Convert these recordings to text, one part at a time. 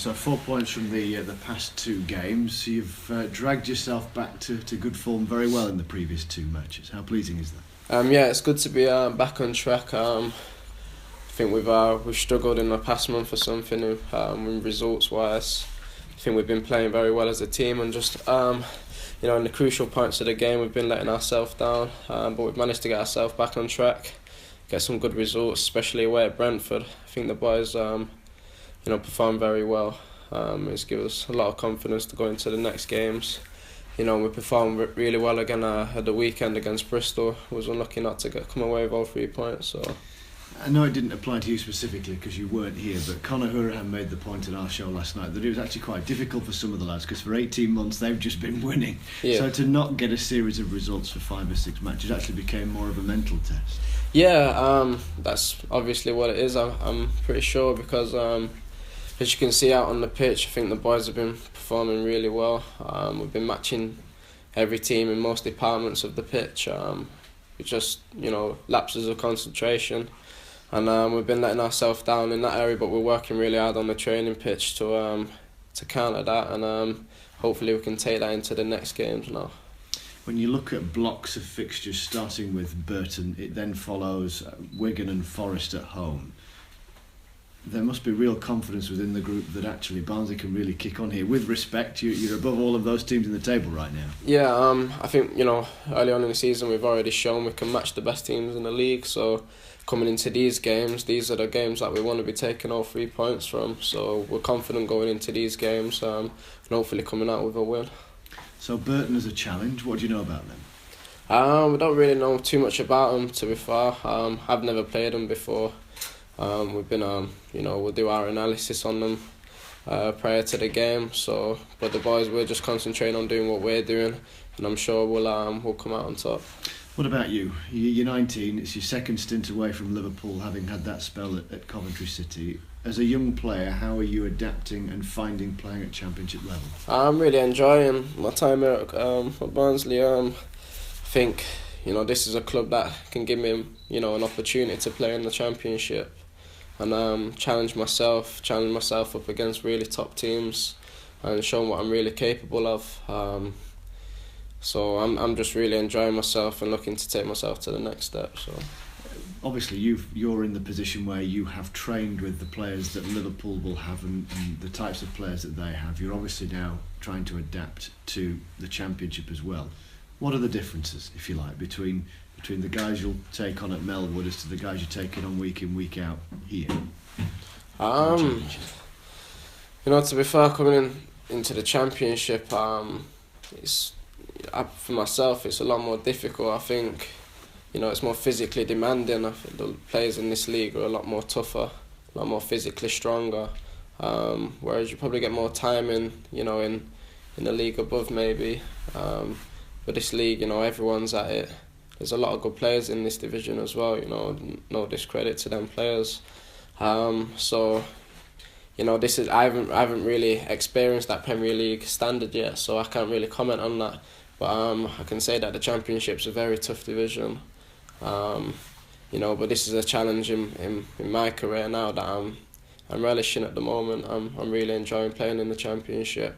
So 4 points from the past two games. You've dragged yourself back to good form very well in the previous two matches. How pleasing is that? Yeah, it's good to be back on track. I think we've struggled in the past month or something with results wise. I think we've been playing very well as a team, and just in the crucial points of the game we've been letting ourselves down. But we've managed to get ourselves back on track, get some good results, especially away at Brentford. I think the boys performed very well. It's given us a lot of confidence to go into the next games. We performed really well again at the weekend against Bristol. Was unlucky not to come away with all 3 points. So I know it didn't apply to you specifically because you weren't here, but Conor Hurahan made the point in our show last night that it was actually quite difficult for some of the lads because for 18 months they've just been winning. Yeah. So to not get a series of results for 5 or 6 matches actually became more of a mental test. Yeah, that's obviously what it is. I'm pretty sure because as you can see out on the pitch, I think the boys have been performing really well. We've been matching every team in most departments of the pitch. It's just lapses of concentration, and we've been letting ourselves down in that area. But we're working really hard on the training pitch to counter that, and hopefully we can take that into the next games now. When you look at blocks of fixtures, starting with Burton, it then follows Wigan and Forest at home. There must be real confidence within the group that actually Barnsley can really kick on here. With respect, you're above all of those teams in the table right now. Yeah, I think early on in the season we've already shown we can match the best teams in the league. So coming into these games, these are the games that we want to be taking all 3 points from. So we're confident going into these games and hopefully coming out with a win. So Burton is a challenge. What do you know about them? We don't really know too much about them, to be fair. I've never played them before. We've been, we'll do our analysis on them prior to the game. So, but the boys, we're just concentrating on doing what we're doing, and I'm sure we'll come out on top. What about you? You're 19. It's your second stint away from Liverpool, having had that spell at Coventry City. As a young player, how are you adapting and finding playing at Championship level? I'm really enjoying my time here at Barnsley. I think this is a club that can give me an opportunity to play in the Championship and challenge myself up against really top teams and show what I'm really capable of. So I'm just really enjoying myself and looking to take myself to the next step. So obviously you're in the position where you have trained with the players that Liverpool will have and the types of players that they have. You're obviously now trying to adapt to the Championship as well. What are the differences, if you like, between the guys you'll take on at Melwood as to the guys you're taking on week in, week out here? To be fair, coming into the Championship, for myself, it's a lot more difficult. I think, it's more physically demanding. I think the players in this league are a lot more tougher, a lot more physically stronger. Whereas you probably get more time in the league above maybe. But this league, everyone's at it. There's a lot of good players in this division as well. No discredit to them players. So, I haven't really experienced that Premier League standard yet, so I can't really comment on that. But I can say that the Championship's a very tough division. But this is a challenge in my career now that I'm relishing at the moment. I'm really enjoying playing in the Championship.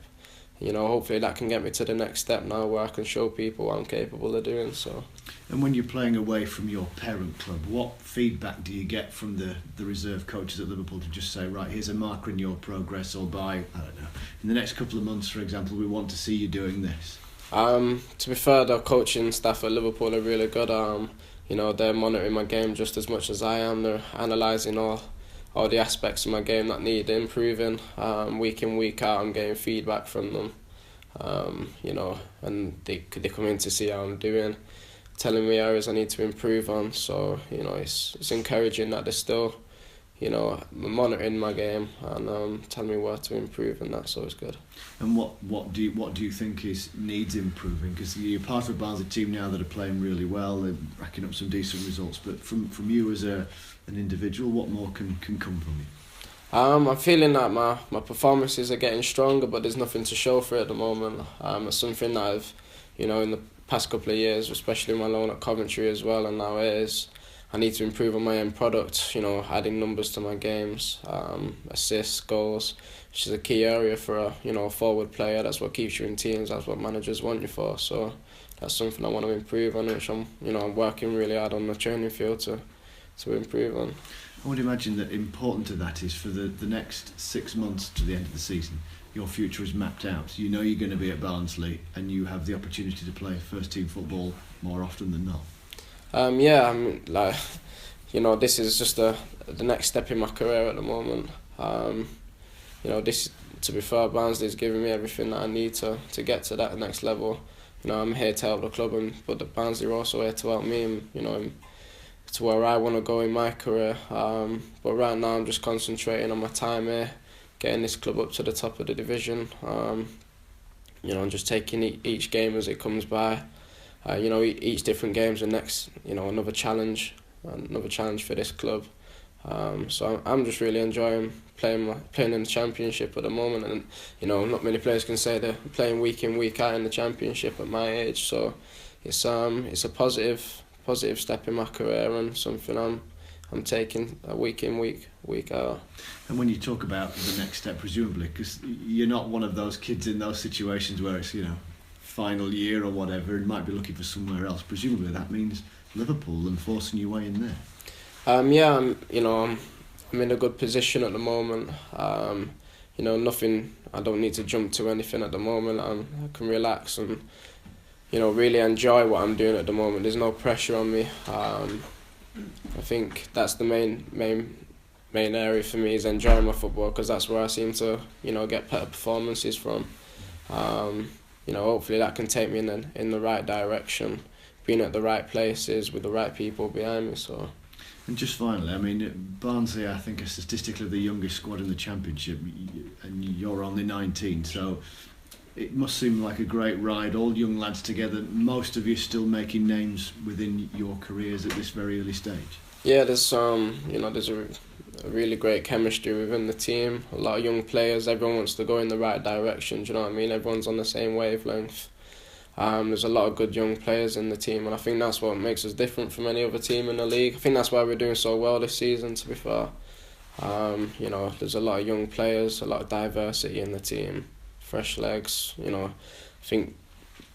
Hopefully that can get me to the next step now where I can show people what I'm capable of doing. So. And when you're playing away from your parent club, what feedback do you get from the reserve coaches at Liverpool to just say, right, here's a marker in your progress, or by, I don't know, in the next couple of months, for example, we want to see you doing this? To be fair, the coaching staff at Liverpool are really good. They're monitoring my game just as much as I am. They're analysing all the aspects of my game that need improving. Week in, week out, I'm getting feedback from them. And they come in to see how I'm doing, telling me areas I need to improve on. So, it's encouraging that they're still, monitoring my game and telling me where to improve, and that's always good. And what do you think needs improving? Because you're part of a Barnsley team now that are playing really well, they're racking up some decent results. But from you as an individual, what more can come from you? I'm feeling that my performances are getting stronger, but there's nothing to show for it at the moment. It's something that I've, in the past couple of years, especially my loan at Coventry as well, and now it is, I need to improve on my end product, adding numbers to my games, assists, goals, which is a key area for a forward player. That's what keeps you in teams, that's what managers want you for. So that's something I want to improve on, which I'm working really hard on the training field to improve on. I would imagine that important to that is for the next 6 months to the end of the season, your future is mapped out. You know you're going to be at Barnsley and you have the opportunity to play first team football more often than not. This is just the next step in my career at the moment. To be fair, Barnsley's giving me everything that I need to get to that next level. I'm here to help the club, but the Barnsley are also here to help me, and to where I want to go in my career. But right now I'm just concentrating on my time here, getting this club up to the top of the division. And just taking each game as it comes by. Each different game's another challenge for this club. So I'm just really enjoying playing in the Championship at the moment, and not many players can say they're playing week in, week out in the Championship at my age. So it's a positive step in my career and something I'm taking week in, week out. And when you talk about the next step, presumably, because you're not one of those kids in those situations where it's final year or whatever and might be looking for somewhere else. Presumably that means Liverpool and forcing your way in there. I'm in a good position at the moment. Nothing. I don't need to jump to anything at the moment. I can relax and really enjoy what I'm doing at the moment. There's no pressure on me. I think that's the main area for me, is enjoying my football, because that's where I seem to get better performances from. Hopefully that can take me in the right direction, being at the right places with the right people behind me. So. And just finally, Barnsley, I think, are statistically the youngest squad in the Championship, and you're only 19, so it must seem like a great ride, all young lads together, most of you still making names within your careers at this very early stage. Yeah, there's a really great chemistry within the team, a lot of young players, everyone wants to go in the right direction, do you know what I mean? Everyone's on the same wavelength. There's a lot of good young players in the team, and I think that's what makes us different from any other team in the league. I think that's why we're doing so well this season, to be fair. There's a lot of young players, a lot of diversity in the team, fresh legs. I think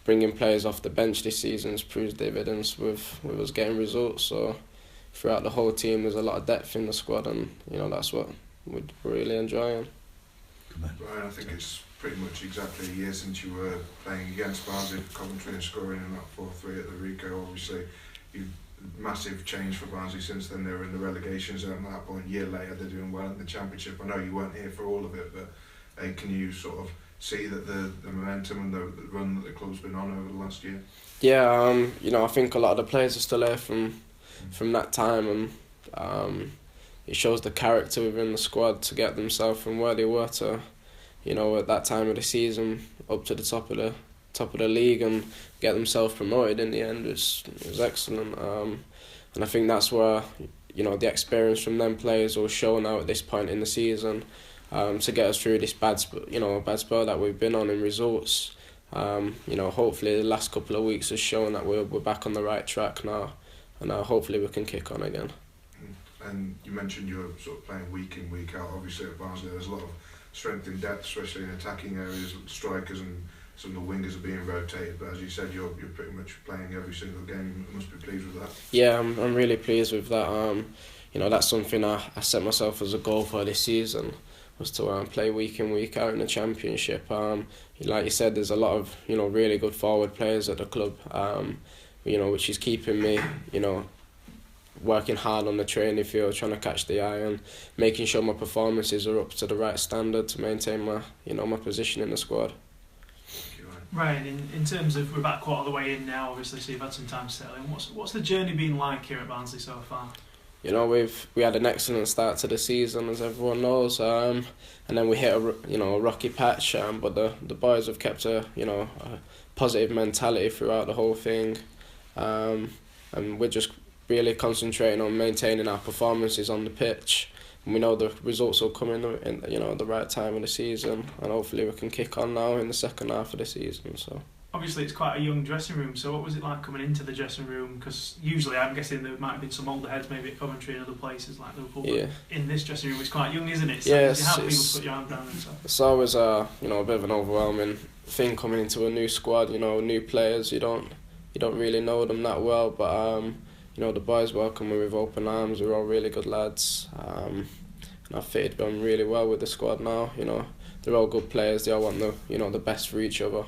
bringing players off the bench this season has proved dividends with us getting results. So throughout the whole team, there's a lot of depth in the squad, and that's what we're really enjoying. Brian, I think it's pretty much exactly a year since you were playing against Barnsley for Coventry and scoring in that 4-3 at the Rico. Obviously, massive change for Barnsley since then. They were in the relegation zone at that point. A year later, they're doing well in the Championship. I know you weren't here for all of it, but can you sort of see that the momentum and the run that the club's been on over the last year? Yeah, I think a lot of the players are still there from that time, and it shows the character within the squad to get themselves from where they were to, at that time of the season, up to the top of the league and get themselves promoted in the end. It was excellent, and I think that's where the experience from them players will show now at this point in the season, to get us through this bad spell that we've been on in results. Hopefully the last couple of weeks has shown that we're back on the right track now, and hopefully we can kick on again. And you mentioned you're sort of playing week in, week out. Obviously at Barnsley there's a lot of strength in depth, especially in attacking areas. Strikers and some of the wingers are being rotated, but as you said, you're pretty much playing every single game. You must be pleased with that. Yeah, I'm really pleased with that. That's something I set myself as a goal for this season, was to play week in, week out in the Championship. Like you said, there's a lot of really good forward players at the club, which is keeping me working hard on the training field, trying to catch the eye and making sure my performances are up to the right standard to maintain my my position in the squad. Ryan, in terms of, we're about quarter of the way in now, obviously, so you've had some time to settle in. What's the journey been like here at Barnsley so far? We had an excellent start to the season, as everyone knows, and then we hit a rocky patch. But the boys have kept a positive mentality throughout the whole thing, and we're just really concentrating on maintaining our performances on the pitch. And we know the results will come in the right time of the season, and hopefully we can kick on now in the second half of the season. So. obviously it's quite a young dressing room, so what was it like coming into the dressing room? Because usually I'm guessing there might have been some older heads maybe at Coventry and other places like Liverpool, but in this dressing room it's quite young, isn't it? So you have people to put your hand down and stuff. It's always a bit of an overwhelming thing coming into a new squad, new players, you don't really know them that well, but the boys welcome me with open arms. We're all really good lads, and I've fitted them really well with the squad now. They're all good players. They all want the best for each other.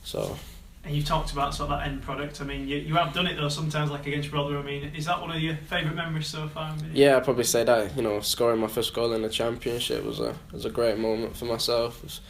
So. And you talked about sort of that end product. I mean, you have done it though sometimes, like against Rotherham. I mean, is that one of your favourite memories so far? Yeah, I'd probably say that. Scoring my first goal in the Championship was a great moment for myself. It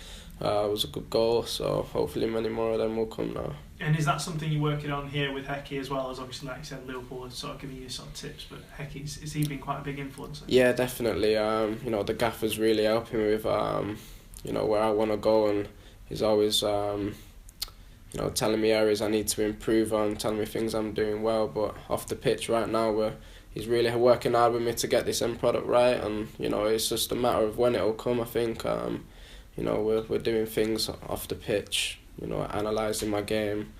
was a good goal. So hopefully many more of them will come now. And is that something you're working on here with Hecky as well? As obviously, like you said, Liverpool are sort of giving you sort of tips, but Hecky, has he been quite a big influence? Yeah, definitely. The gaffer's really helping me with where I want to go, and he's always telling me areas I need to improve on, telling me things I'm doing well. But off the pitch right now, he's really working hard with me to get this end product right, and it's just a matter of when it'll come. I think we're doing things off the pitch, analysing my game,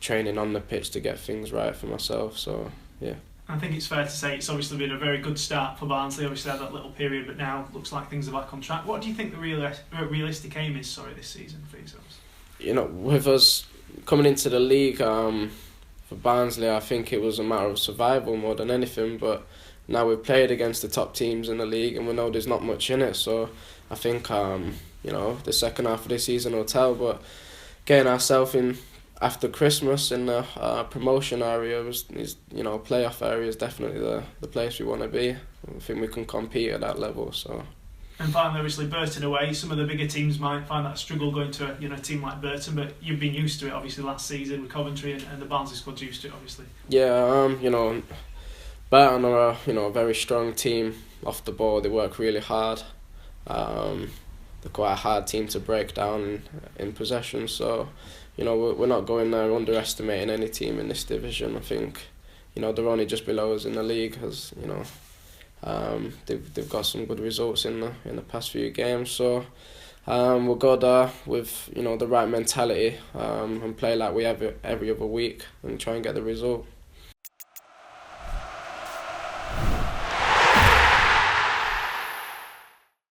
training on the pitch to get things right for myself. So yeah. I think it's fair to say it's obviously been a very good start for Barnsley. Obviously had that little period, but now looks like things are back on track. What do you think the realistic aim is this season for yourselves? With us coming into the league, for Barnsley, I think it was a matter of survival more than anything. But now we've played against the top teams in the league, and we know there's not much in it. So I think the second half of the season will tell. But getting ourselves in after Christmas in the promotion area playoff area is definitely the place we want to be. I think we can compete at that level. So. And finally, obviously, Burton away. Some of the bigger teams might find that struggle going to a team like Burton, but you've been used to it, obviously, last season with Coventry, and the Barnsley squad's used to it, obviously. Yeah, Burton are a very strong team off the ball. They work really hard. They're quite a hard team to break down in possession. So, we're not going there underestimating any team in this division. I think, they're only just below us in the league, as they've got some good results in the past few games. So we'll go there with the right mentality and play like we have every other week and try and get the result.